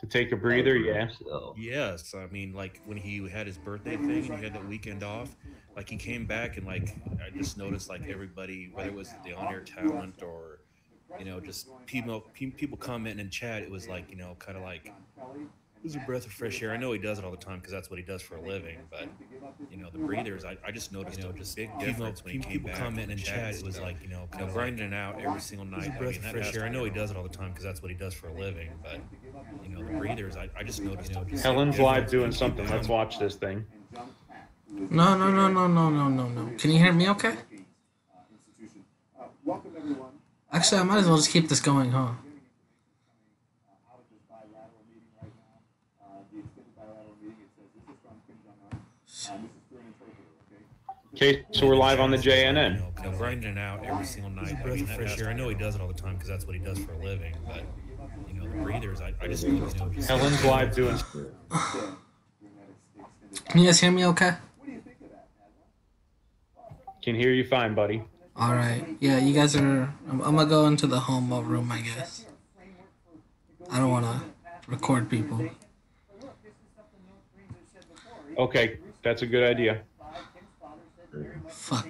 To take a breather, yeah. So, Yes, I mean, like when he had his birthday thing and he had that weekend off, like he came back and like I just noticed like everybody, whether it was the on-air talent or just people commenting in chat, it was like kind of like this is a breath of fresh air. I know he does it all the time because that's what he does for a living, but the breathers, I just noticed a big difference when he came people back commenting in in chat. chat, It was like grinding it out every single night. I mean, breath of that fresh has air. to I be know he around. does it all the time because that's what he does for a living, but the breathers, I just noticed a big Helen's live difference when doing people something. Let's watch this thing. No, no, no, no, no, no, no, no. Can you hear me okay? Actually, I might as well just keep this going, huh? Okay, so we're live on the JNN. Grinding it out every single night. I mean, that fresh air. I know he does it all the time because that's what he does for a living, but the breathers, I just noticed a big Helen's live doing. Can you guys hear me okay? Can hear you fine, buddy. Alright. Yeah, you guys are... I'm gonna go into the homo room, I guess. I don't want to record people. Okay, that's a good idea. Fuck.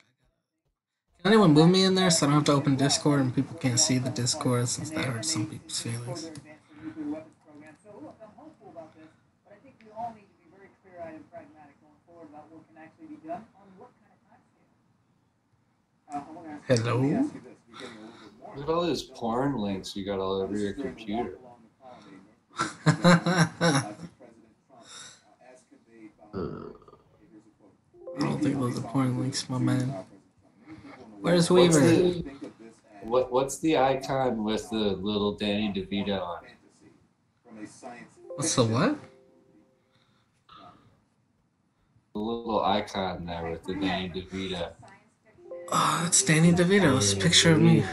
Can anyone move me in there so I don't have to open Discord and people can't see the Discord since that hurts some people's feelings? Hello? look at all those porn links you got all over your computer. I don't think those are porn links, my man. Where's Weaver? What's the icon with the little Danny DeVito on it? What's the what? The little icon there with the Danny DeVito. Oh, that's Danny DeVito's picture of me.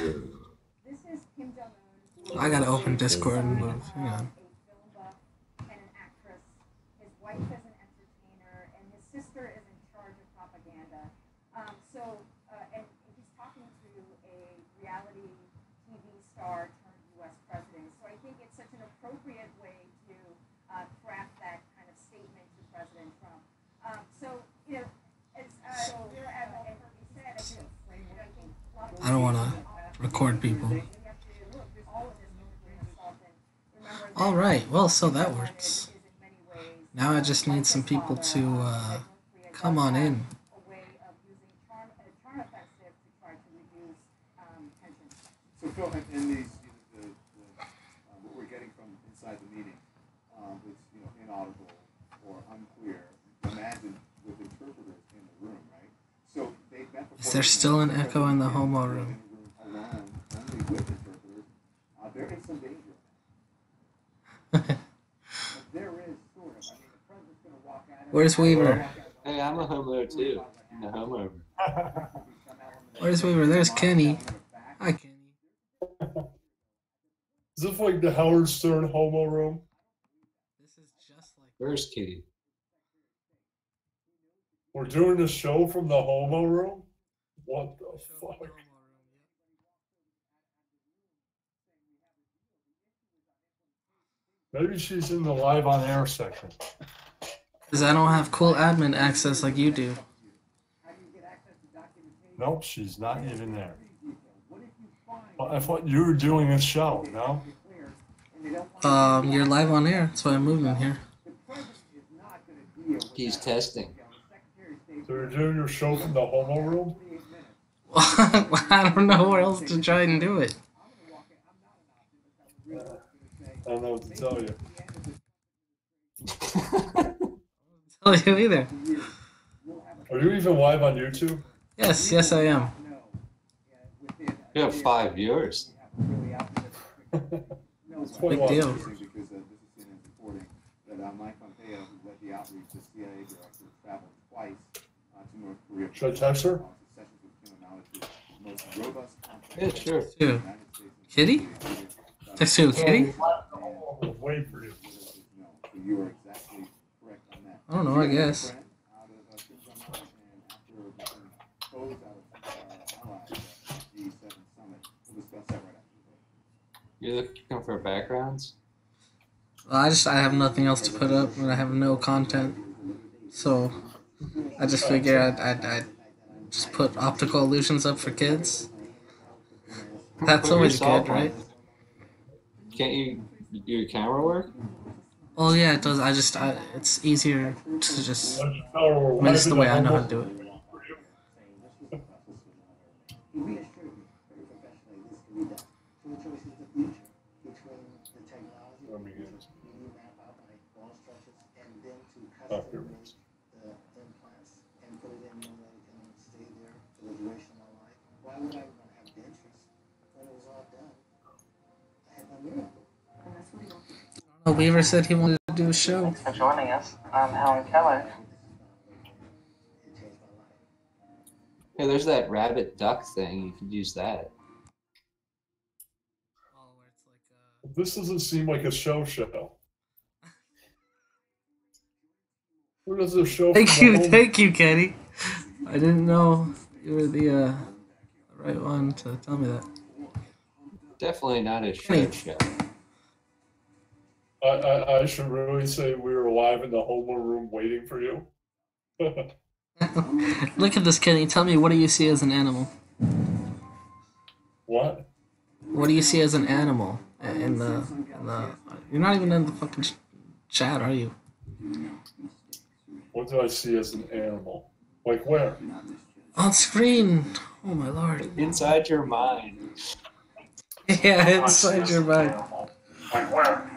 I gotta open Discord and move. Hang on. I don't want to record people. Alright, well, so that works. Now I just need some people to come on in. So Phil, in these, what we're getting from inside the meeting, it's inaudible or unclear. Imagine with interpreters in the room, right? So they met before. Is there still an echo in the homo room? Alone, only with interpreters. There is some danger. There is sort of. I mean, the president's going to walk out. Where's Weaver? Hey, I'm a homo too. I'm a homo. Where's Weaver? There's Kenny. Hi, Kenny. Is this like the Howard Stern homo room? This is just like. Where's Kitty? We're doing a show from the homo room? What the fuck? Maybe she's in the live on air section. Because I don't have cool admin access like you do. Nope, she's not even there. Well, I thought you were doing a show, no? You're live on air. That's why I moved in here. He's testing. So you're doing your show from the homo room? I don't know where else to try and do it. I don't know what to tell you. Tell you either. Are you even live on YouTube? Yes, yes I am. You have 5 viewers. Big deal. Should I text her? Yeah, sure. Who? Kitty? Text who? Kitty? Wait for you. I don't know, I guess. You're looking for backgrounds? I have nothing else to put up, and I have no content, so I just figure I'd just put optical illusions up for kids. That's Put always yourself good, on. right? Can't you do your camera work? Oh yeah, it does. It's easier to just. Let's tell her we're I mean, it's live the in the way I know how to homework. do it. Let me get this. Oh, here it is. Oh, Weaver said he wanted to do a show. Thanks for joining us. I'm Hellenkeller. Hey, there's that rabbit duck thing. You could use that. This doesn't seem like a show. Where does the show? Thank you, Kenny. I didn't know you were the right one to tell me that. Definitely not a show Hey. show. I should really say we were live in the homework room waiting for you. Look at this, Kenny. Tell me, what do you see as an animal? What? What do you see as an animal in the? You're not even in the fucking chat, are you? What do I see as an animal? Like where? On screen. Oh my lord. Inside your mind. Yeah, inside your mind. Like where?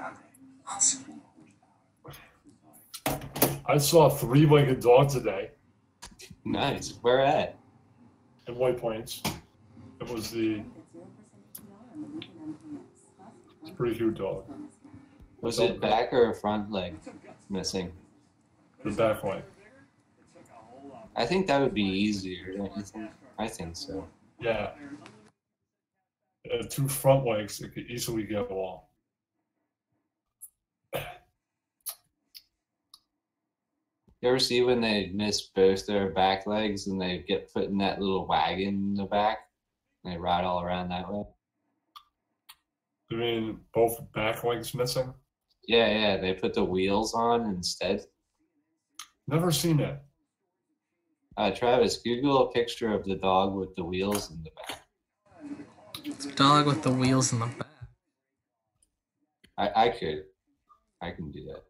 I saw a three-legged dog today Nice. Where at? in White Plains. It was it's a pretty cute dog. Was it back or a front leg missing? The back leg. I think that would be easier. Don't you think? I think so. Yeah. Two front legs that could easily get along. You ever see when they miss both their back legs and they get put in that little wagon in the back? And they ride all around that way? You mean both back legs missing? Yeah, they put the wheels on instead. Never seen that. Travis, Google a picture of the dog with the wheels in the back. Dog with the wheels in the back. I can do that.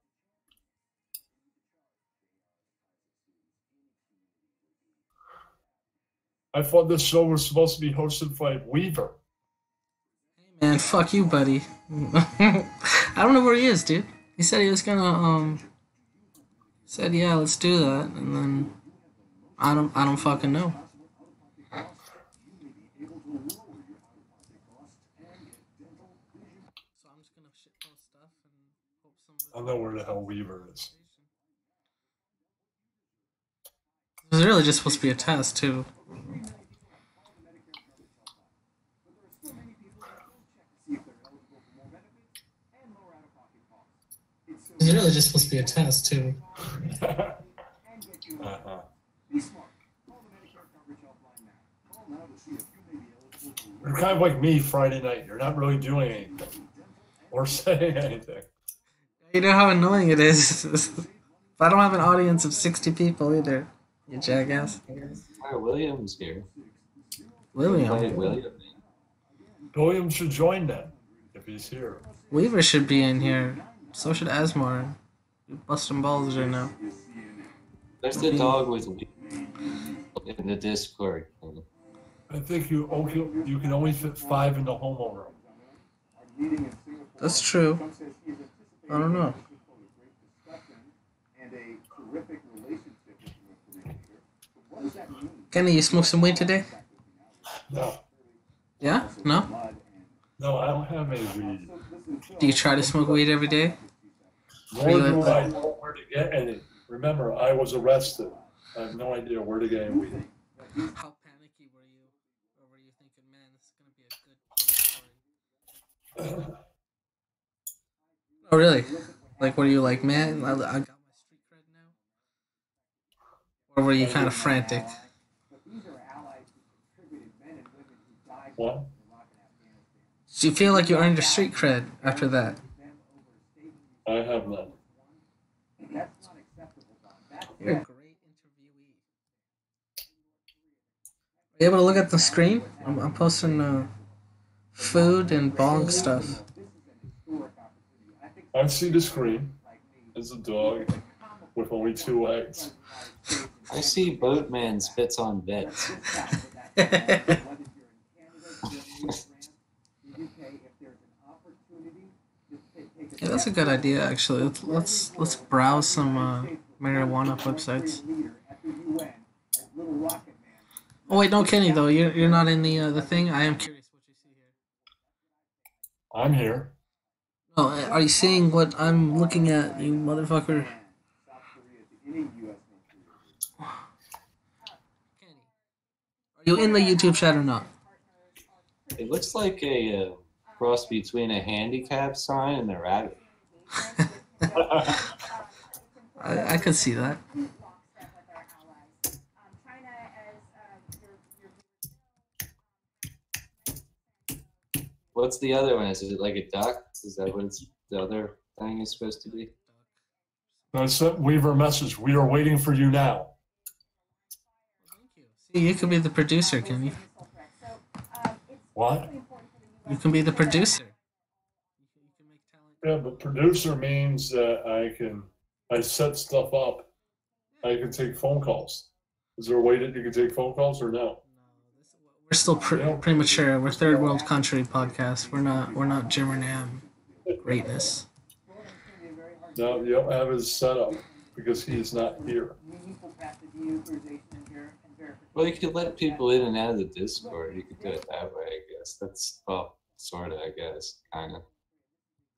I thought this show was supposed to be hosted by Weaver. Man, fuck you, buddy. I don't know where he is, dude. He said he was gonna said yeah, let's do that, and then I don't fucking know. So I'm just gonna shitpost stuff and hope somebody. I don't know where the hell Weaver is. It was really just supposed to be a test too. It was really just supposed to be a test too. You're kind of like me Friday night. You're not really doing anything or saying anything. You know how annoying it is. I don't have an audience of 60 people either. You jackass. Hi, William's here. William. William should join then if he's here. Weaver should be in here. So should Asmar. You're busting balls right now. There's the dog with in the Discord. I think you can only fit 5 in the homeowner room. That's true. I don't know. Kenny, you smoked some weed today? No. Yeah? No? No, I don't have any weed. Do you try to smoke weed every day? Nor do I know where to get any. Remember, I was arrested. I have no idea where to get any weed. How panicky were you? Or were you thinking, man, this is going to be a good story? Oh, really? Like, were you like, man, I got my street cred now? Or were you kind of frantic? What? Do you feel like you earned your street cred after that? I have none. You're a great interviewee. Are you able to look at the screen? I'm posting food and bong stuff. I see the screen. It's a dog with only 2 legs. I see Boatman spits on bits. Yeah, that's a good idea, actually. Let's browse some marijuana websites. Oh wait, no, Kenny though. You're not in the thing. I am curious what you see here. I'm here. Oh, are you seeing what I'm looking at, you motherfucker? Kenny, are you in the YouTube chat or not? It looks like a cross between a handicap sign and a rabbit. I could see that. What's the other one? Is it like a duck? Is that what the other thing is supposed to be? I sent Weaver a message. We are waiting for you now. See, you could be the producer, can you? What? You can be the producer. Yeah, but producer means that I set stuff up. I can take phone calls. Is there a way that you can take phone calls or no? We're still premature. We're third world country podcast. We're not Jimmernam greatness. No, you don't have his setup because he is not here. Well, you could let people in and out of the Discord. You could do it that way, I guess. That's, well, sort of, I guess, kind of.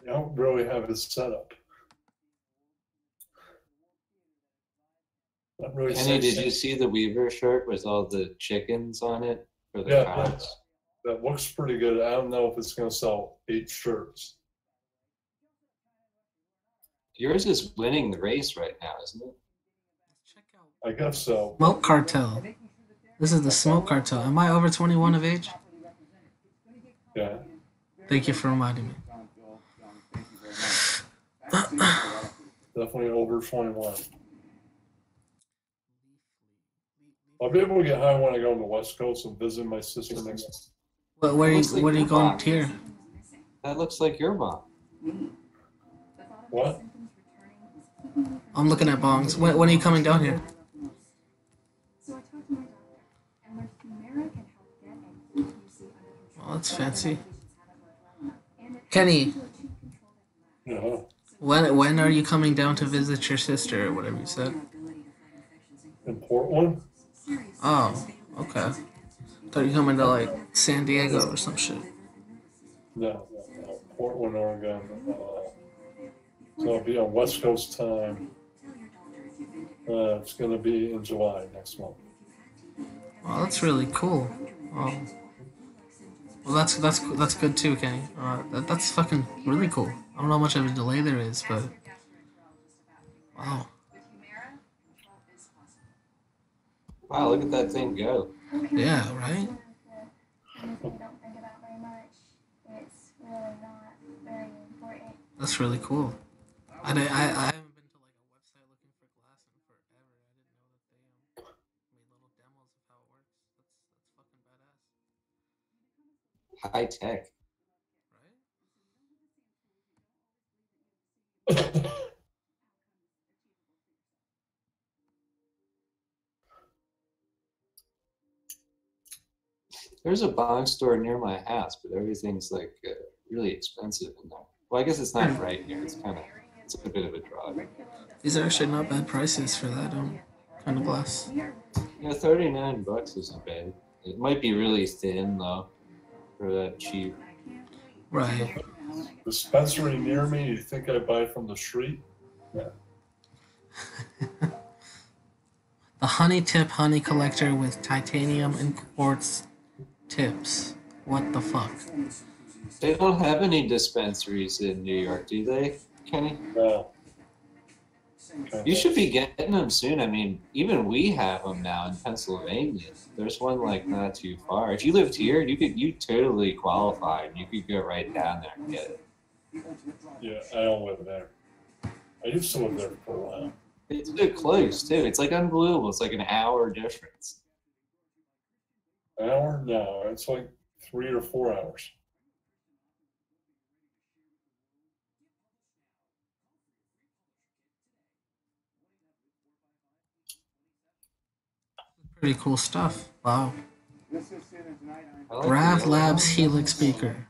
You don't really have his setup. Not really Kenny, did sexy. you see the Weaver shirt with all the chickens on it for the Yeah, cards? that looks pretty good. I don't know if it's going to sell 8 shirts. Yours is winning the race right now, isn't it? I guess so. Smoke cartel. This is the smoke cartel. Am I over 21 of age? Yeah. Thank you for reminding me. Definitely over 21. I'll be able to get high when I go on the West Coast and visit my sister next. Where are you going here? That looks like your mom. What? I'm looking at bongs. When are you coming down here? Oh, that's fancy. Kenny, Yeah. when are you coming down to visit your sister or whatever you said? In Portland? Oh, okay. Thought you were coming to like San Diego or some shit. No. Portland, Oregon. So I'll be on West Coast time. It's going to be in July next month. Oh, that's really cool. Oh. Well, that's good too, Kenny. That's fucking really cool. I don't know how much of a delay there is, but wow. Wow, look at that thing go. Yeah, right. That's really cool. I haven't been to like a website looking for glass in forever. I didn't know that they made little demos of how it works. That's fucking badass. High tech. Right? There's a bong store near my house, but everything's like really expensive in there. Well, I guess it's not right here. It's a bit of a drive. These are actually not bad prices for that kind of glass. Yeah, $39 isn't bad. It might be really thin though, for that cheap. Right. Dispensary near me, you think I buy from the street? Yeah. The honey tip honey collector with titanium and quartz tips. What the fuck? They don't have any dispensaries in New York, do they, Kenny? No. You should be getting them soon. I mean, even we have them now in Pennsylvania. There's one like not too far. If you lived here, you totally qualify. You could go right down there and get it. Yeah, I don't live there. I used to live there for a while. It's a bit close too. It's like unbelievable. It's like an hour difference. An hour? No, it's like 3 or 4 hours. Pretty cool stuff. Wow. I like Grav the Labs Helix speaker.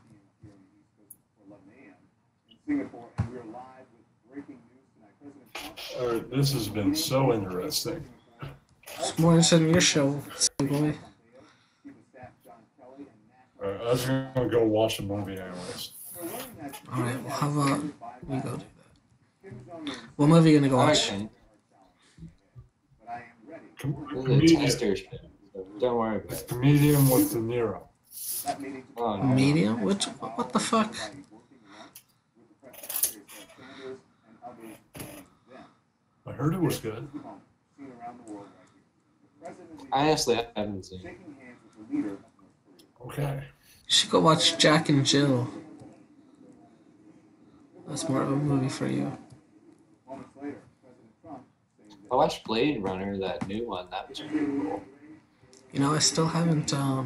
All right, this has been so interesting. It's more interesting than your show, boy. All right, I was gonna go watch a movie anyways. Alright, well, how about we go do that? What movie are you gonna go watch? Okay. This is a Comedian, tester show, so don't worry about it. comedian with De Niro. Oh, no. Medium? What the fuck? I heard it was good. I honestly haven't seen it. Okay. You should go watch Jack and Jill. That's more of a movie for you. I watched Blade Runner, that new one. That was pretty cool. You know, I still haven't I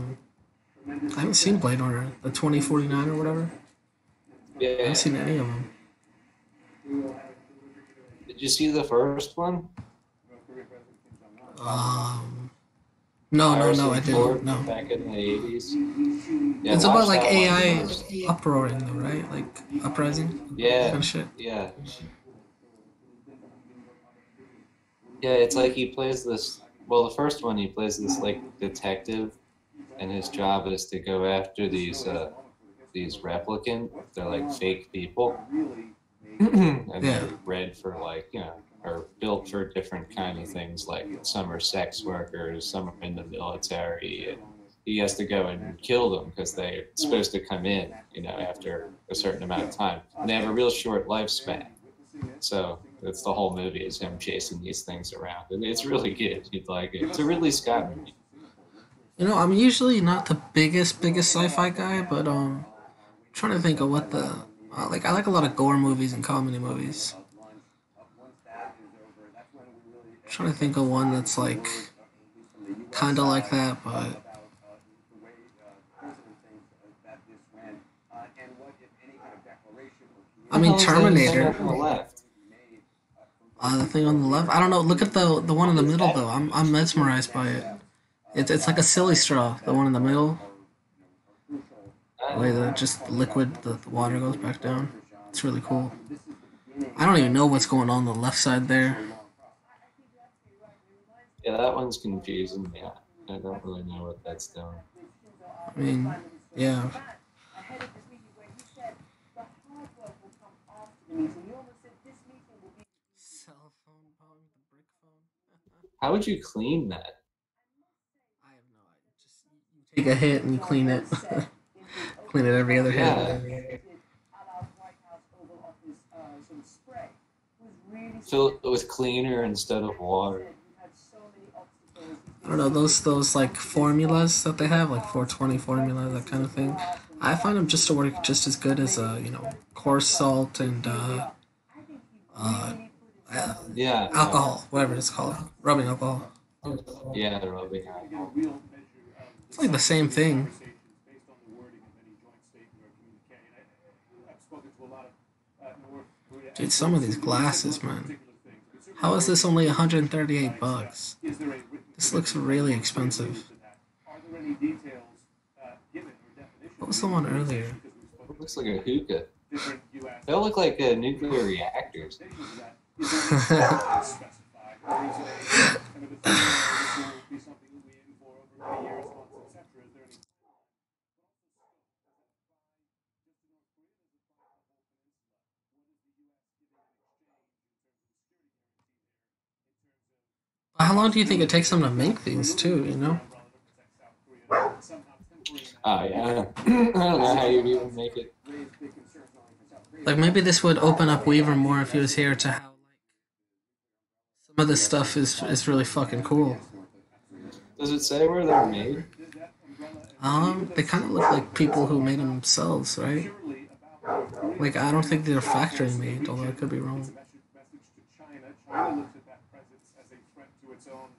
haven't seen Blade Runner, the 2049 or whatever. I Yeah. haven't seen any of them. Did you see the first one? No, I Harrison didn't. Ford No. Back in the 80s. Yeah, It's about watch like that one. AI uproaring, though, right? Like uprising. Yeah. Kind of shit. Yeah. Yeah, it's like he plays this. Well, the first one he plays this like detective, and his job is to go after these replicant. They're like fake people, and Yeah. they're bred for like or built for different kind of things. Like some are sex workers, some are in the military, and he has to go and kill them because they're supposed to come in, after a certain amount of time. And they have a real short lifespan. So that's the whole movie, is him chasing these things around. And it's really good. You'd like it. It's a Ridley Scott movie. You know, I'm usually not the biggest sci-fi guy, but I'm trying to think of what the like. I like a lot of gore movies and comedy movies. I'm trying to think of one that's like kind of like that, but I mean Terminator. On the left. The thing on the left. I don't know. Look at the one in the middle though. I'm mesmerized by it. It's like a silly straw. The one in the middle. The way that just liquid, the water goes back down. It's really cool. I don't even know what's going on the left side there. Yeah, that one's confusing. Yeah, I don't really know what that's doing. I mean, yeah. Cell phone, the brick phone. How would you clean that? I have no idea. Just you take a hit and you clean it. Clean it every other hit. Yeah. Fill it with cleaner instead of water. I don't know, those like formulas that they have, like 420 formula, that kind of thing. I find them just to work just as good as coarse salt and Yeah. alcohol, whatever it's called, rubbing alcohol. Yeah, they're rubbing. It's like the same thing. Dude, some of these glasses, man. How is this only $138? This looks really expensive. What was the one earlier? It looks like a hookah. They all look like nuclear reactors. How long do you think it takes them to make these, too, Oh, yeah. I don't know how you'd even make it. Like, maybe this would open up Weaver more if he was here to how, like, some of this stuff is really fucking cool. Does it say where they're made? They kind of look like people who made them themselves, right? Like, I don't think they're factory made, although I could be wrong. China looks at that presence as a threat to its own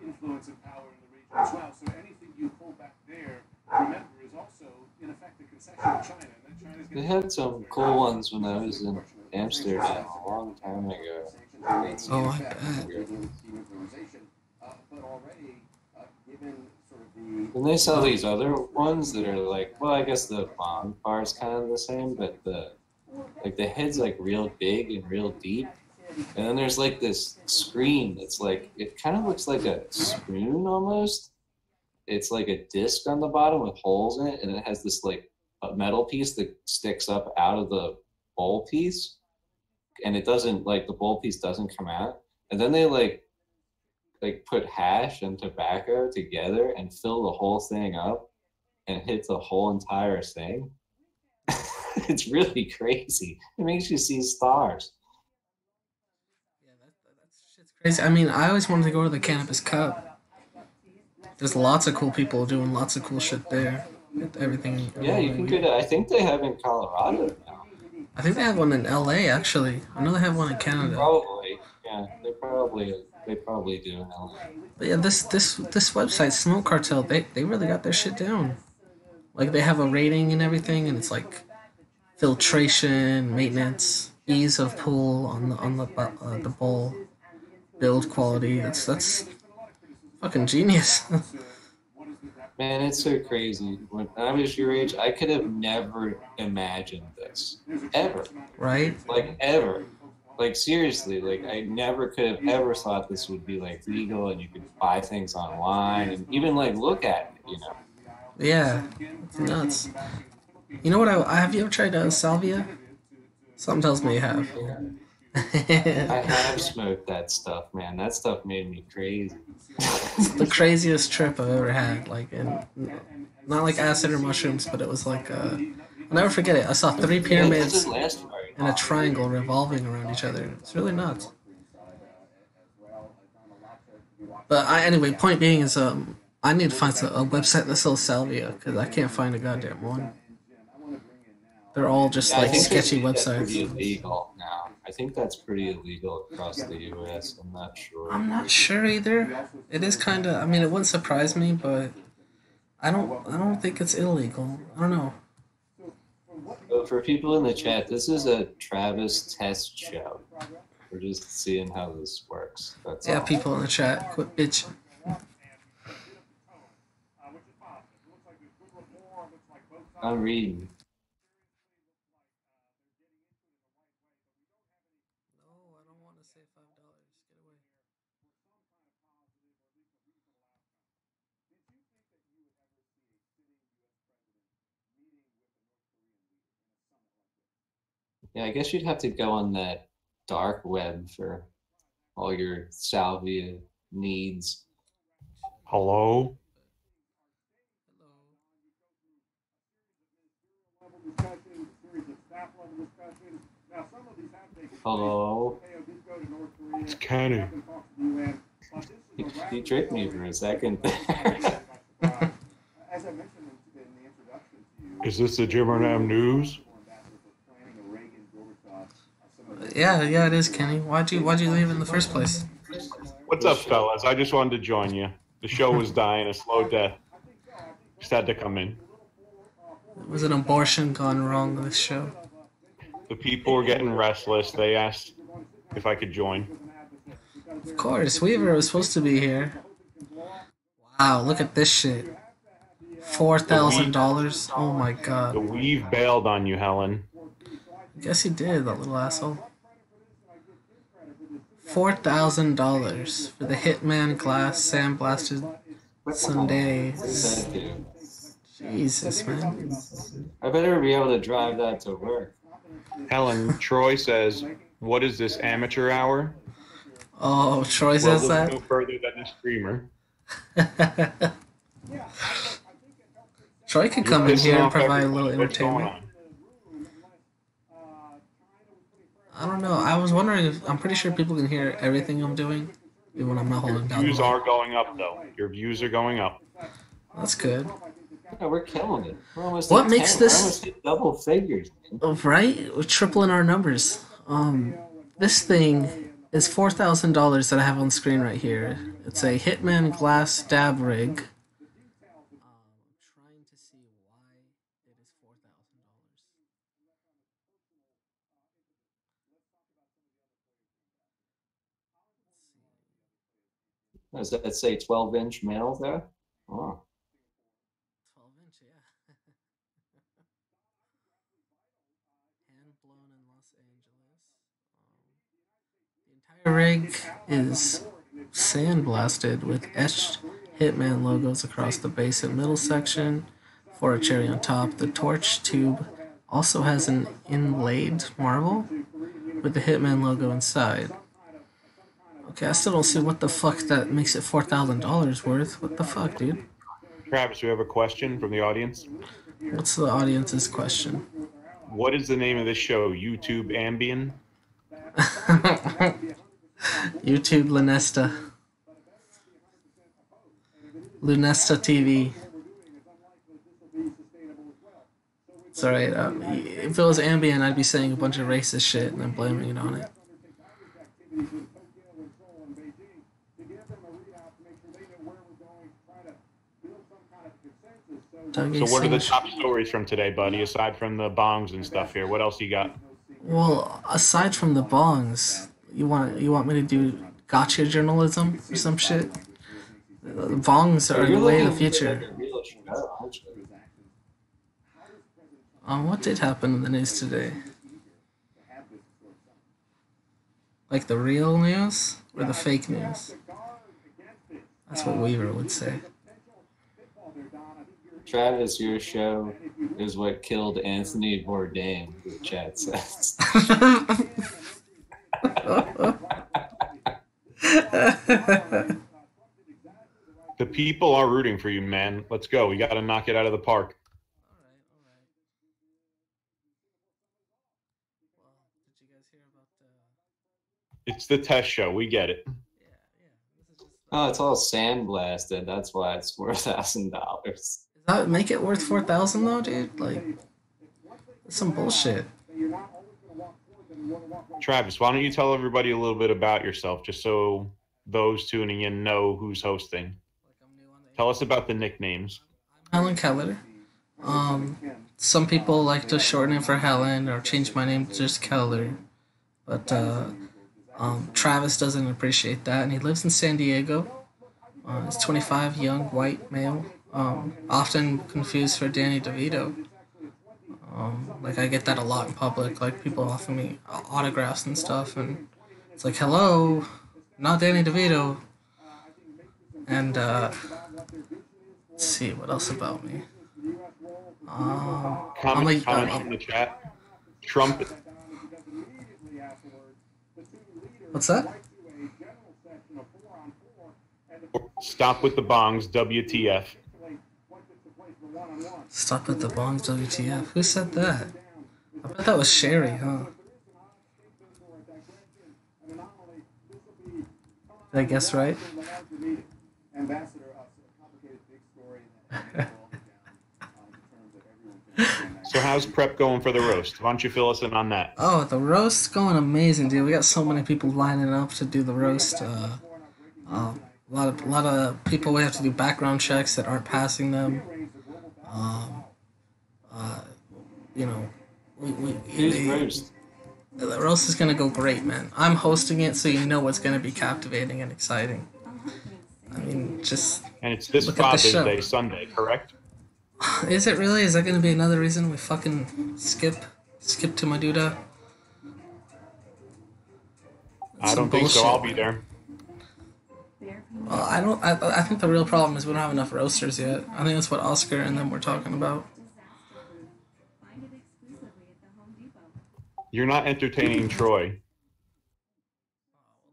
influence and power in the region as well. So anything you pull back there, remember, is also in effect a concession to China. And then China's They had some cool ones when I was in Amsterdam a long time ago. Oh, I bet. But already, given sort of the And they sell these other ones that are like, well, I guess the bomb bar is kind of the same, but the head's like real big and real deep. And then there's like this screen that's like, it kind of looks like a spoon almost. It's like a disc on the bottom with holes in it, and it has this like a metal piece that sticks up out of the bowl piece. And it doesn't, like, the bowl piece doesn't come out. And then they like put hash and tobacco together and fill the whole thing up and hit the whole entire thing. It's really crazy. It makes you see stars. Yeah, that shit's crazy. I mean, I always wanted to go to the Cannabis Cup. There's lots of cool people doing lots of cool shit there. With everything. Yeah, you can go to, I think they have in Colorado now. I think they have one in LA actually. I know they have one in Canada. Probably, yeah. They probably do in LA. But yeah, this website, Smoke Cartel, they really got their shit down. Like they have a rating and everything, and it's like filtration, maintenance, ease of pull on the bowl, build quality. That's fucking genius. Man, it's so crazy. When I was your age, I could have never imagined this. Ever. Right? Like, ever. Like, seriously, like, I never could have ever thought this would be, like, legal and you could buy things online and even, like, look at it, you know? Yeah. It's nuts. You know what have you ever tried salvia? Something tells me you have. I have smoked that stuff, man. That stuff made me crazy. It's the craziest trip I've ever had. Like, not like acid or mushrooms, but it was like, I'll never forget it. I saw 3 pyramids in a triangle revolving around each other. It's really nuts. But anyway, point being is, I need to find a website that sells salvia, because I can't find a goddamn one. They're all just like sketchy websites. That's pretty illegal now. I think that's pretty illegal across the U.S. I'm not sure. I'm not sure either. It is kind of. I mean, it wouldn't surprise me, but I don't think it's illegal. I don't know. So for people in the chat, this is a Travis test show. We're just seeing how this works. That's Yeah, all. people in the chat, quit bitching. I'm reading. No, I don't want to say $5. Get away. Yeah, I guess you'd have to go on that dark web for all your salvia needs. Hello? Hello? It's Kenny. You tricked me for a second there. Is this the Jimmernam news? Yeah, it is, Kenny. Why'd you leave in the first place? What's up, fellas? I just wanted to join you. The show was dying a slow death. Just had to come in. It was an abortion gone wrong this show. The people were getting restless. They asked if I could join. Of course, Weaver was supposed to be here. Wow, look at this shit. $4,000. Oh my The god. weave bailed on you, Helen. I guess he did, that little asshole. $4,000 for the Hitman Glass Sandblasted Sunday. Jesus, man. I better be able to drive that to work. Helen, Troy says, what is this, amateur hour? Oh, Troy Well, says look that? no further than the streamer. Troy could come in here and provide a little What's going entertainment. on? I don't know. I was wondering if I'm pretty sure people can hear everything I'm doing, even when I'm not holding down the Views mic. are going up, though. Your views are going up. That's good. Yeah, we're killing it. We're almost What at makes 10. this- We're almost at double figures. Man. Oh, right? We're tripling our numbers. This thing is $4,000 that I have on screen right here. It's a Hitman glass dab rig. Trying to see why it is $4,000. Does that say 12-inch male there? Oh. 12-inch, yeah. Hand blown in Los Angeles. The entire rig is sandblasted with etched Hitman logos across the base and middle section. For a cherry on top, the torch tube also has an inlaid marble with the Hitman logo inside. Okay, I still don't see what the fuck that makes it $4,000 worth. What the fuck, dude? Travis, we have a question from the audience. What's the audience's question? What is the name of this show? YouTube Ambien? YouTube Lunesta. Lunesta TV. It's alright. If it was Ambien, I'd be saying a bunch of racist shit and then blaming it on it. So what are the top stories from today, buddy, aside from the bongs and stuff here? What else you got? Well, aside from the bongs, you want me to do gotcha journalism or some shit? The bongs are the way of the future. What did happen in the news today? Like the real news or the fake news? That's what Weaver would say. Travis, your show is what killed Anthony Bourdain, the chat says. The people are rooting for you, man. Let's go. We got to knock it out of the park. All right. Well, did you guys hear about It's the test show. We get it. Yeah. This is just Oh, it's all sandblasted. That's why it's $4,000. Does that make it worth 4,000 though, dude? Like, that's some bullshit. Travis, why don't you tell everybody a little bit about yourself, just so those tuning in know who's hosting? Tell us about the nicknames. I'm Hellenkeller. Some people like to shorten it for Helen or change my name to just Keller, but Travis doesn't appreciate that, and he lives in San Diego. He's 25, young, white male. Often confused for Danny DeVito. Like I get that a lot in public. Like people offer me autographs and stuff, and it's like, hello, not Danny DeVito. And let's see what else about me. Comment in the chat. Trump. What's that? Stop with the bongs. WTF. Stop at the bongs, WTF. Who said that? I bet that was Sherry, huh? Did I guess right? So how's prep going for the roast? Why don't you fill us in on that? Oh, the roast's going amazing, dude. We got so many people lining up to do the roast. A lot of people, we have to do background checks that aren't passing them. You know, the roast is gonna go great, man. I'm hosting it, so you know it's gonna be captivating and exciting. I mean, just and it's this Father's Day Sunday, correct? Is it really? Is that gonna be another reason we fucking skip to Maduda? I don't think so. I'll be there. Well, I think the real problem is we don't have enough roasters yet. I think that's what Oscar and them were talking about. You're not entertaining Troy.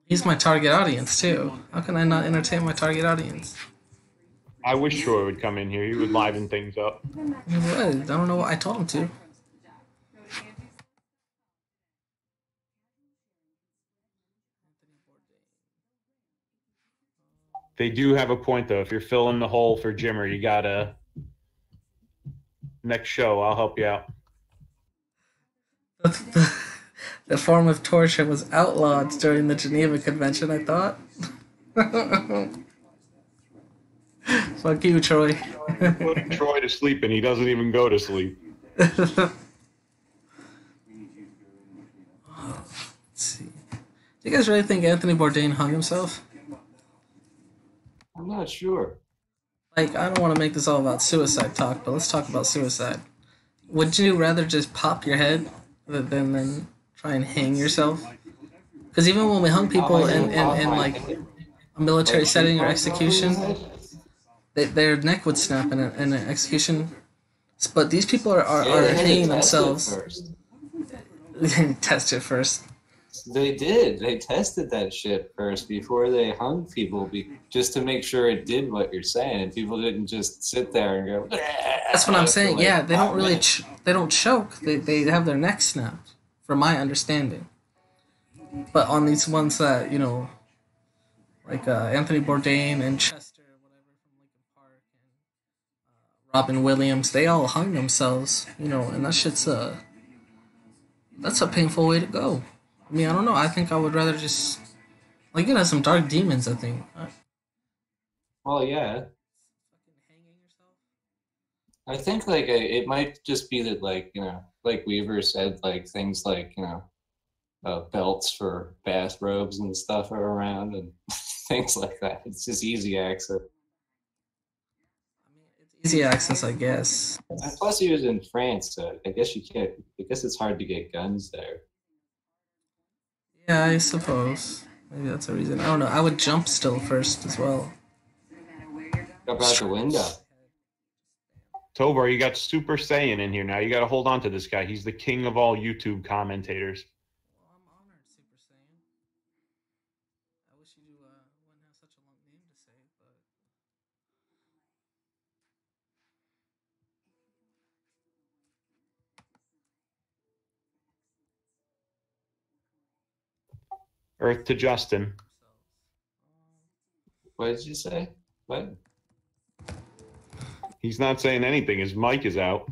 He's my target audience too. How can I not entertain my target audience? I wish Troy would come in here. He would liven things up. He would. I don't know what I told him to. They do have a point though. If you're filling the hole for Jimmer, you gotta. Next show, I'll help you out. The form of torture was outlawed during the Geneva Convention, I thought. Fuck you, Troy. Put Troy to sleep, and he doesn't even go to sleep. Let's see. Do you guys really think Anthony Bourdain hung himself? I'm not sure. Like, I don't want to make this all about suicide talk, but let's talk about suicide. Would you rather just pop your head than try and hang yourself? Because even when we hung people in like a military setting or execution, their neck would snap in an execution. But these people are hanging themselves. Test it first. They did. They tested that shit first before they hung people, just to make sure it did what you're saying, and people didn't just sit there and go. That's what I'm saying. Yeah, they don't really. They don't choke. They have their neck snapped, from my understanding. But on these ones that like Anthony Bourdain and Chester, whatever from Linkin Park, and Robin Williams, they all hung themselves. And that shit's that's a painful way to go. I mean, I don't know. I think I would rather just some dark demons. I think. Well, yeah. I think it might just be that like Weaver said, like things like belts for bathrobes and stuff are around and things like that. It's just easy access. I mean, it's easy access, I guess. And plus, he was in France, so I guess you can't. I guess it's hard to get guns there. Yeah, I suppose. Maybe that's a reason. I don't know. I would jump still first as well. Jump out the window. Tovar, you got Super Saiyan in here now. You got to hold on to this guy. He's the king of all YouTube commentators. Well, I'm honored, Super Saiyan. I wish you wouldn't have such a long name to say, but... Earth to Justin. What did you say? What? He's not saying anything. His mic is out.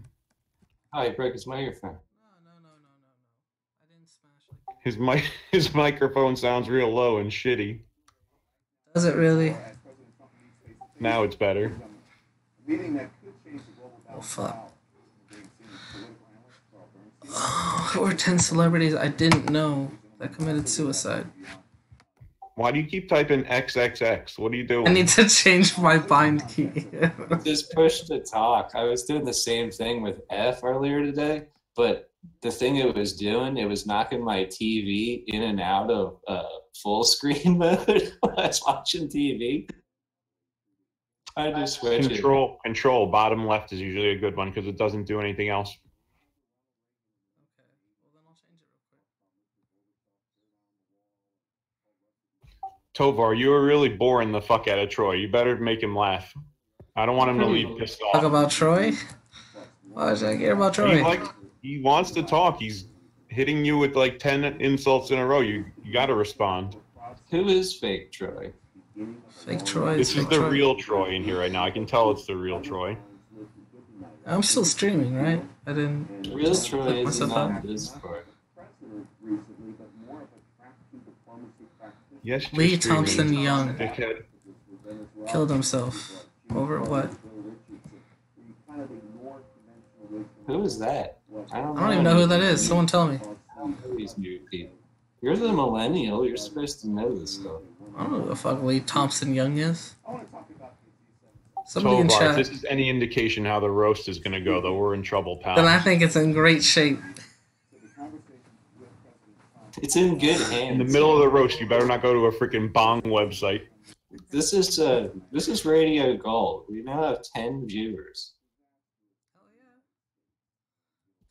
Oh, he broke his microphone. No. I didn't smash it. His microphone sounds real low and shitty. Does it really? Now it's better. Oh, fuck. Who are 10 celebrities I didn't know that committed suicide? Why do you keep typing XXX? What are you doing? I need to change my bind key. Just push to talk. I was doing the same thing with F earlier today, but the thing it was doing, it was knocking my TV in and out of full screen mode when I was watching TV. I just switch Control, bottom left is usually a good one because it doesn't do anything else. Tovar, you are really boring the fuck out of Troy. You better make him laugh. I don't want him to leave pissed off. Talk about Troy? Why should I care about Troy? He wants to talk. He's hitting you with like 10 insults in a row. You got to respond. Who is fake Troy? Fake Troy. This is the real Troy in here right now. I can tell it's the real Troy. I'm still streaming, right? I didn't. Real Troy is on Discord. Yes, Lee Thompson Young dickhead. killed himself over what? Who is that? I don't even know who that is. Someone tell me. I don't know these new people. You're the millennial. You're supposed to know this stuff. I don't know who the fuck Lee Thompson Young is. Somebody in Tovar, chat. if this is any indication how the roast is going to go, though, we're in trouble, pal. Then I think it's in great shape. It's in good hands. In the middle of the roast, you better not go to a freaking Bong website. This is Radio Gold. We now have 10 viewers.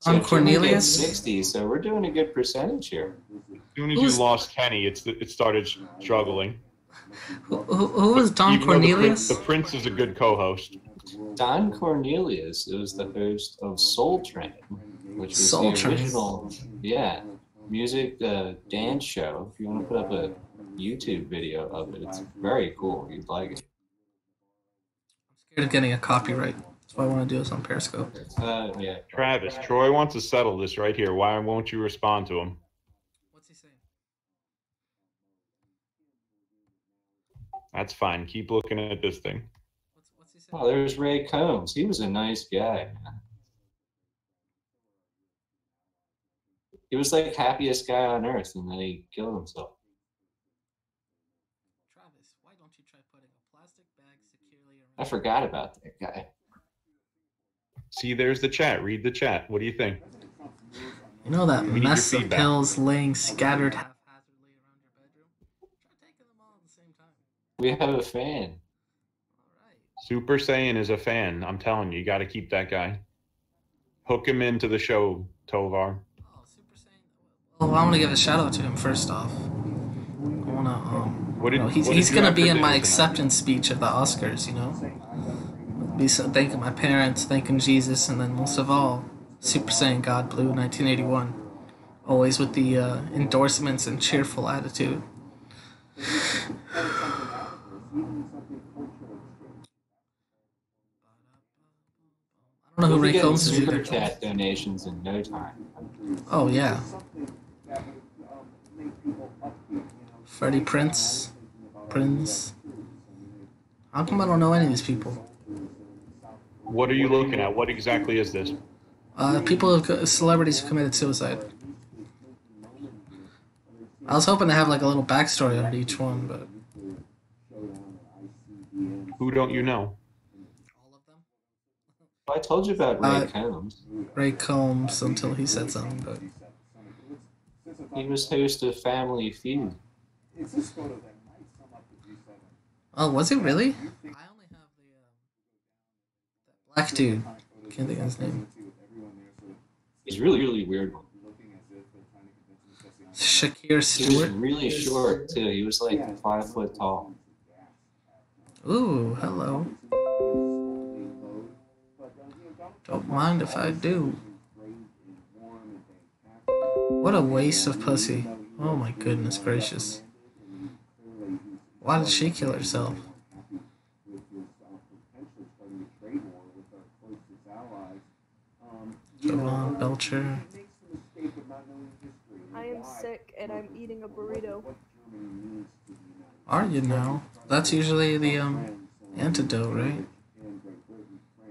On Cornelius? 60, so we're doing a good percentage here. As soon as you lost Kenny, it started struggling. Who was Don Even Cornelius? The Prince is a good co-host. Don Cornelius is the host of Soul Train, which was Soul the Train. original, music dance show. If you want to put up a YouTube video of it, it's very cool. You'd like it. I'm scared of getting a copyright. That's why I want to do this on Periscope. Yeah. Travis, Troy wants to settle this right here. Why won't you respond to him? That's fine. Keep looking at this thing. What's he say? Oh, there's Ray Combs. He was a nice guy. He was like happiest guy on earth, and then he killed himself. Travis, why don't you try putting a plastic bag securely around? I forgot about that guy. See, there's the chat. Read the chat. What do you think? You know that We need your mess of feedback. pills laying scattered haphazardly around your bedroom? Try taking them all at the same time. We have a fan. Alright. Super Saiyan is a fan. I'm telling you, you got to keep that guy. Hook him into the show, Tovar. Oh, Super Saiyan. Well, I want to give a shout out to him first off. I want to, What did- he's what did you gonna have be for in dinner my tonight? acceptance speech at the Oscars, you know? Be thanking my parents, thanking Jesus, and then most of all, Super Saiyan God Blue 1981. Always with the endorsements and cheerful attitude. I don't know We'll who be Ray getting Combs is super either. chat donations in no time. Oh yeah. Freddie Prince. How come I don't know any of these people? What are you looking at? What exactly is this? Celebrities who committed suicide. I was hoping to have like a little backstory on each one, but Who don't you know? all of them. I told you about Ray Combs. Ray Combs until he said something, but He was host of Family Feud. oh, was it really? I only have the black dude. Can't think of his name. He's really, really weird one. Shakir He was Stewart. really short too. He was like 5 foot tall. Ooh, hello. Don't mind if I do. What a waste of pussy. Oh my goodness gracious. Why did she kill herself? Javon Belcher. I am sick and I'm eating a burrito. Are you now? That's usually the antidote, right?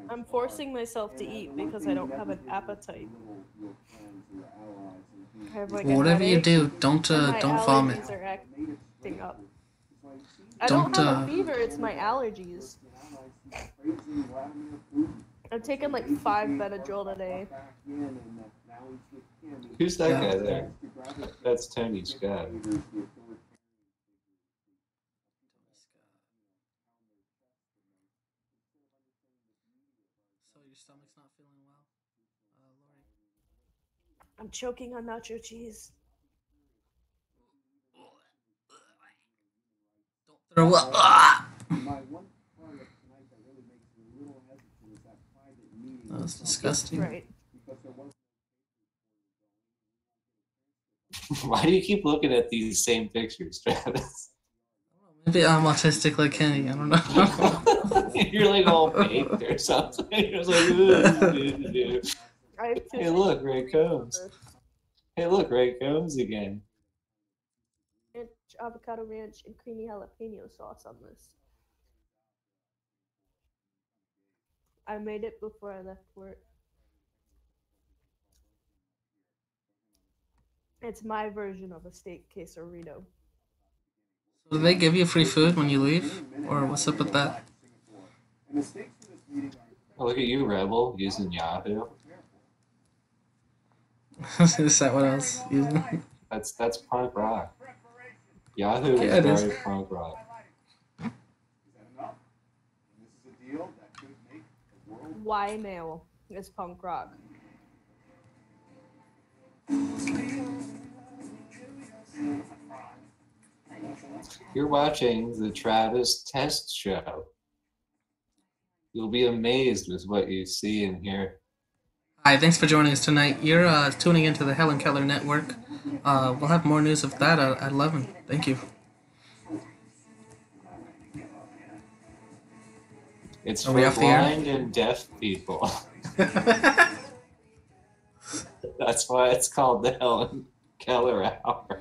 I'm forcing myself to eat because I don't have an appetite. I have like Well, a whatever you headache, do, don't and my don't vomit. allergies are acting up. I Don't, don't have a fever, it's my allergies. I'm taking like 5 Benadryl today. Who's that Yeah. guy there? That's Tony Scott. So your stomach's not feeling well, Lori? I'm choking on nacho cheese. Throw up. Ah! That was disgusting. Right. Why do you keep looking at these same pictures, Travis? Maybe I'm autistic like Kenny. I don't know. You're like all baked or something. You're just like, I have two hey, look, Ray Combs. Hey, look, Ray Combs again. ranch, avocado ranch, and creamy jalapeno sauce on this. I made it before I left work. It's my version of a steak quesarito. So do they give you free food when you leave? Or what's up with that? Oh, look at you, Rebel, using Yahoo. Is that what I was using? That's punk rock. Yahoo Yeah, is it is. very punk rock. Why mail is punk rock. You're watching the Travis Test Show. You'll be amazed with what you see and hear. Hi, thanks for joining us tonight. You're tuning into the Hellenkeller Network. We'll have more news of that at 11. Thank you. It's Are for we off the air? blind and deaf people. That's why it's called the Helen Keller Hour.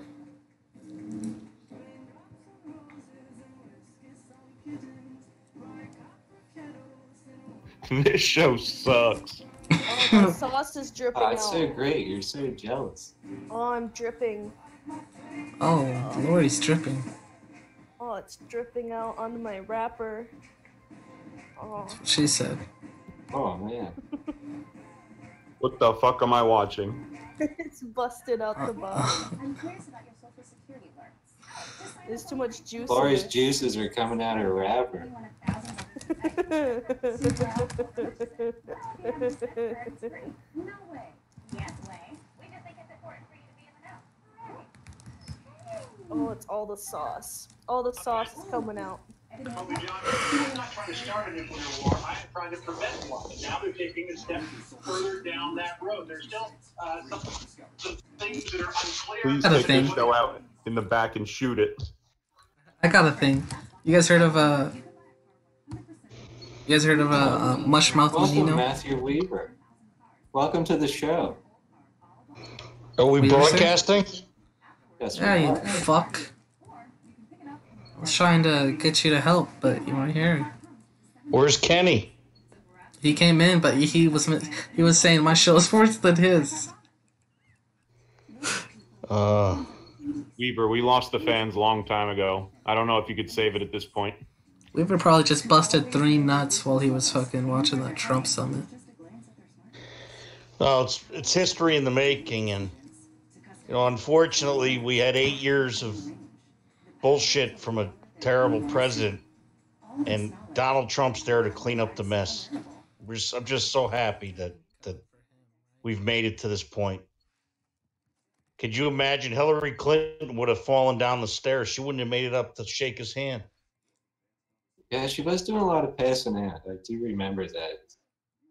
This show sucks. Oh, my sauce is dripping Oh, it's out. so great. You're so jealous. Oh, I'm dripping. Oh, Lori's dripping. Oh, it's dripping out onto my wrapper. Oh. She said. Oh, man. What the fuck am I watching? It's busted out the bottom. I'm curious about your social security alerts. There's too much juice. Lori's in it. juices are coming out of her wrapper. No way. Yes way. We just think it's important for you to be in the know. Oh, it's all the sauce. All the sauce is coming out. I'm not trying to start a nuclear war. I'm trying to prevent one. And now they're taking a step further down that road. There's still some things that are unclear. Please Got a take thing. this show out in the back and shoot it. I got a thing. You guys heard of Mushmouth Welcome, Menino? Matthew Weaver. Welcome to the show. Are we What you were saying? broadcasting? Yes, Yeah, we you are. fuck. I was trying to get you to help, but you weren't here. Where's Kenny? He came in, but he was saying my show's worse than his. Weaver, we lost the fans a long time ago. I don't know if you could save it at this point. Weaver probably just busted 3 nuts while he was fucking watching that Trump summit. No, it's history in the making, and unfortunately, we had 8 years of bullshit from a terrible president, and Donald Trump's there to clean up the mess. I'm just so happy that we've made it to this point. Could you imagine Hillary Clinton would have fallen down the stairs? She wouldn't have made it up to shake his hand. Yeah, she was doing a lot of passing out. I do remember that.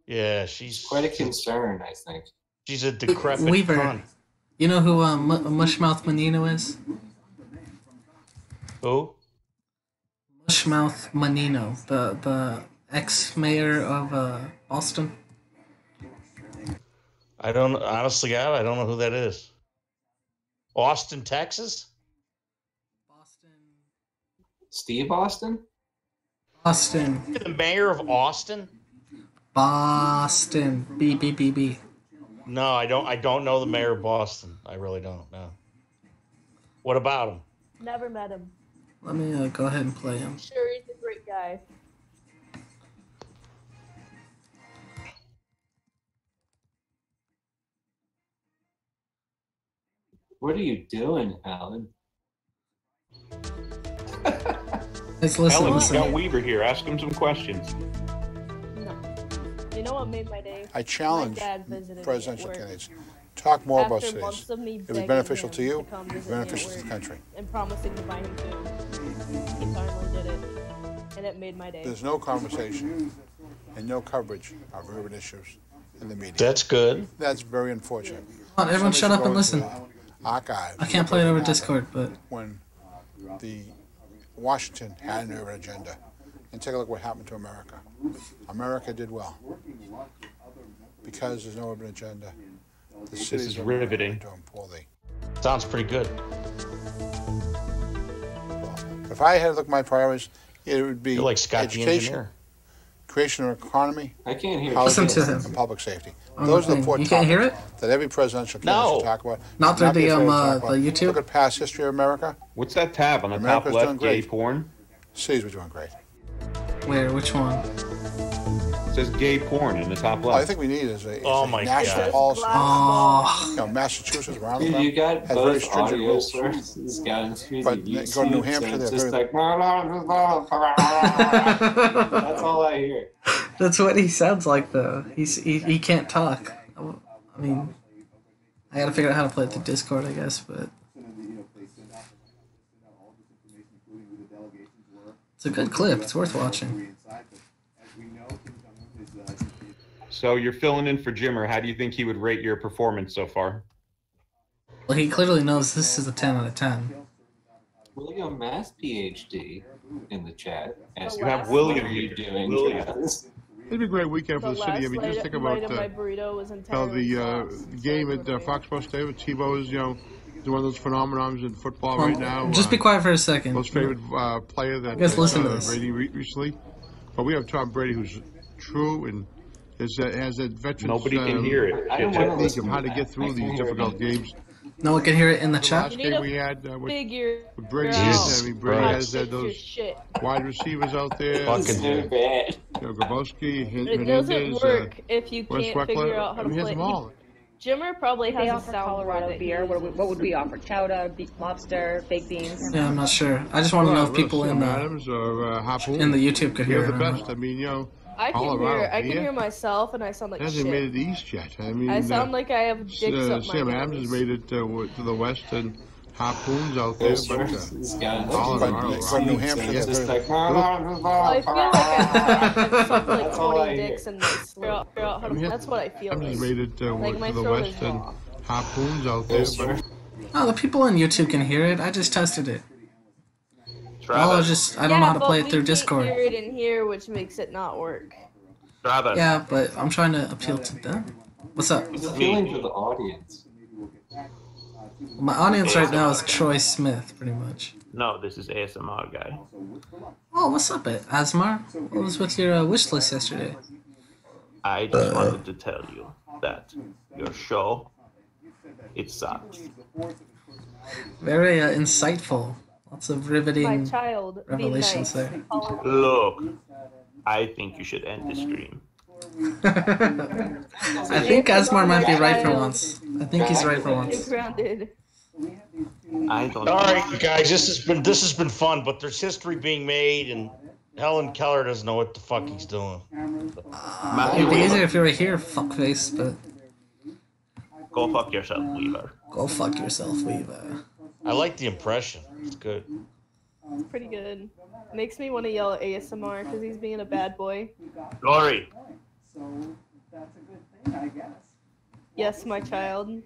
Yeah, she's Quite a concern, I think. She's a decrepit Weaver, cunt. you know who Mushmouth Menino is? Who? Mushmouth Menino, the ex-mayor of Austin. Honestly, God, I don't know who that is. Austin, Texas? Steve Austin? Austin. You're the mayor of Austin? Boston. B. No, I don't know the mayor of Boston. I really don't. No. What about him? Never met him. Let me go ahead and play him. Sure, he's a great guy. What are you doing, Alan? Let's listen. Ellen, listen. you got Weaver here. Ask him some questions. No. You know what made my day? I challenge My dad visited me presidential at work. candidates. Talk more about After cities. months of me It was begging beneficial him to you, come it was visit me at beneficial to the work country. and promising to buy him food. He finally did it, and it made my day. There's no conversation and no coverage of urban issues in the media. That's good. That's very unfortunate. Come on, everyone shut up and listen. Archives. I can't play it over Discord, but When the Washington had an urban agenda, and take a look what happened to America. America did well because there's no urban agenda. The cities is are riveting. doing poorly. Sounds pretty good. If I had to look at my priorities, it would be You're like Scott the education, engineer. creation of an economy, I can't hear housing, Listen to him. and public safety. On Those the are the thing. four You topics can't hear it? that every presidential candidate No. should talk about. Not Should through be the, afraid to talk the about. YouTube? Look at past history of America. What's that tab on the America's top doing left? Gay great. porn? Cities were doing great. where? Which one? It says gay porn in the top All I left. think we need is a my national God. policy. Oh, You know, Massachusetts, where I'm Dude, from, you got has very both stringent audio rules. sources going through But the go YouTube, to New so Hampshire, it's they're just very- like, that's all I hear. that's what he sounds like though. He can't talk. I mean, I gotta figure out how to play it through Discord, I guess, but it's a good clip. It's worth watching. So you're filling in for Jimmer. How do you think he would rate your performance so far? Well, he clearly knows this is a 10 out of 10. William Math PhD in the chat. Asked You have what William are you here. doing? William. Travis? It'd be a great weekend The for the city. I last mean, just think about bite of my burrito was how entirely the sauce. game So at good. Foxborough Stadium. Tebow is, is one of those phenomenons in football right now. Just be quiet for a second. Most favorite player that guys listen to this. Brady recently. But we have Tom Brady, who's true and has a veteran's Nobody can hear it. I don't want to technique listen of to how to that. get through I can these hear it difficult on- games. No one can hear it in the The chat. last You need game to we had with figure Brady, Jesus I mean, Brady Christ. has fix your those shit. wide receivers out there. It's Fucking- so bad. Grabowski, It doesn't Hernandez, work if you Wes can't figure Weckler. out how to He has play. them all. Jimmer probably They has a offer soundboard Colorado that he beer. What uses. would we offer? Chowder, lobster, baked beans. Yeah, I'm not sure. I just want to know if people in the Adams or Harpoon. in the YouTube could hear They're it the or best. not. I mean, I can Colorado hear. I can beer? hear myself, and I sound like hasn't made shit. it east yet. I mean, I sound like I have dicks up my Sam Adams has nose. made it to the west and Harpoons out there. There's But this guy Colorado, From New Hampshire, It's just like, Well, I feel like I've sucked like That's all 20 I hear. dicks and like figure out how to. That's what I feel Adams has like. made it Like my to the throat west is and raw. Harpoons out there. But Oh, the people on YouTube can hear it. I just tested it. Travis. I don't know how to but play it we through can't Discord. hear it in here, which makes it not work. Travis. Yeah, but I'm trying to appeal to them. What's up? It's appealing to the audience. My audience right now is Troy Smith, pretty much. No, this is ASMR guy. Oh, what's up, Asmar? What was with your wish list yesterday? I just wanted to tell you that your show, it sucks. Very insightful. Lots of My riveting child, revelations be nice. there. Look, I think you should end the stream. I think Asmar might be right for once. I think he's right for You're once. grounded. I don't. All right, guys, this has been fun, but there's history being made, and Hellenkeller doesn't know what the fuck he's doing. It'd be easier if you were here, fuckface, but Go fuck yourself, Weaver. go fuck yourself, Weaver. I like the impression. It's good. It's pretty good. Makes me want to yell at ASMR because he's being a bad boy. Glory. So that's a good thing, I guess. Yes, my child.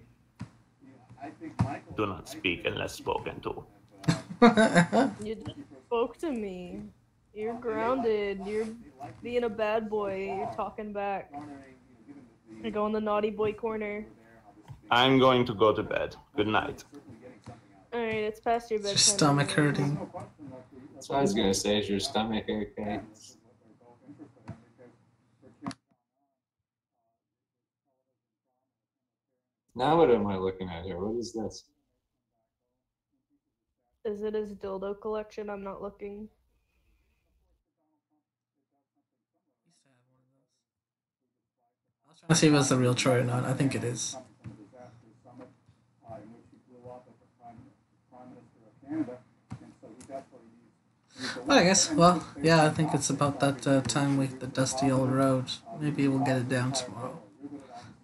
I think Michael. Do not speak unless spoken to. You spoke to me. You're grounded. You're being a bad boy. You're talking back. I go in the naughty boy corner. I'm going to go to bed. Good night. Alright, it's past your bedtime. Your stomach hurting. That's what I was gonna say. Is your stomach okay? Now what am I looking at here? What is this? Is it his dildo collection? I'm not looking. Let's see if it's the real Troy or not. I think it is. But I guess, well, yeah, I think it's about that time with the dusty old road. Maybe we'll get it down tomorrow.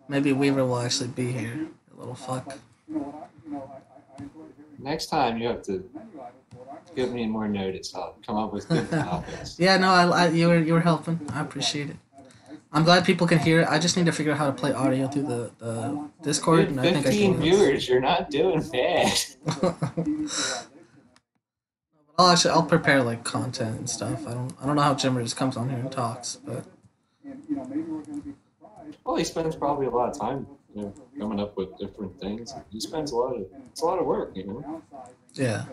Maybe Weaver will actually be here. A little fuck. Next time you have to give me more notice. I'll come up with good topics. Yeah, no, you were helping. I appreciate it. I'm glad people can hear it. I just need to figure out how to play audio through the Discord, Dude, and I think I 15 can. viewers. You're not doing bad. I'll prepare like content and stuff. I don't know how Jimmer just comes on here and talks, but Well, he spends probably a lot of time, coming up with different things. He spends it's a lot of work, yeah.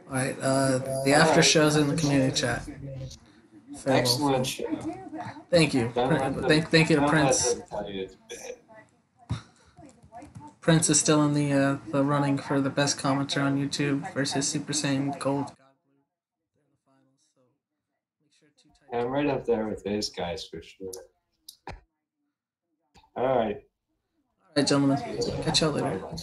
All right, the after show's in the community chat. Farewell. Excellent show. Thank you. Thank you to Prince. Prince is still in the running for the best commenter on YouTube versus Super Saiyan Gold. I'm right up there with those guys for sure. All right. All right, gentlemen. Catch y'all later. Bye-bye.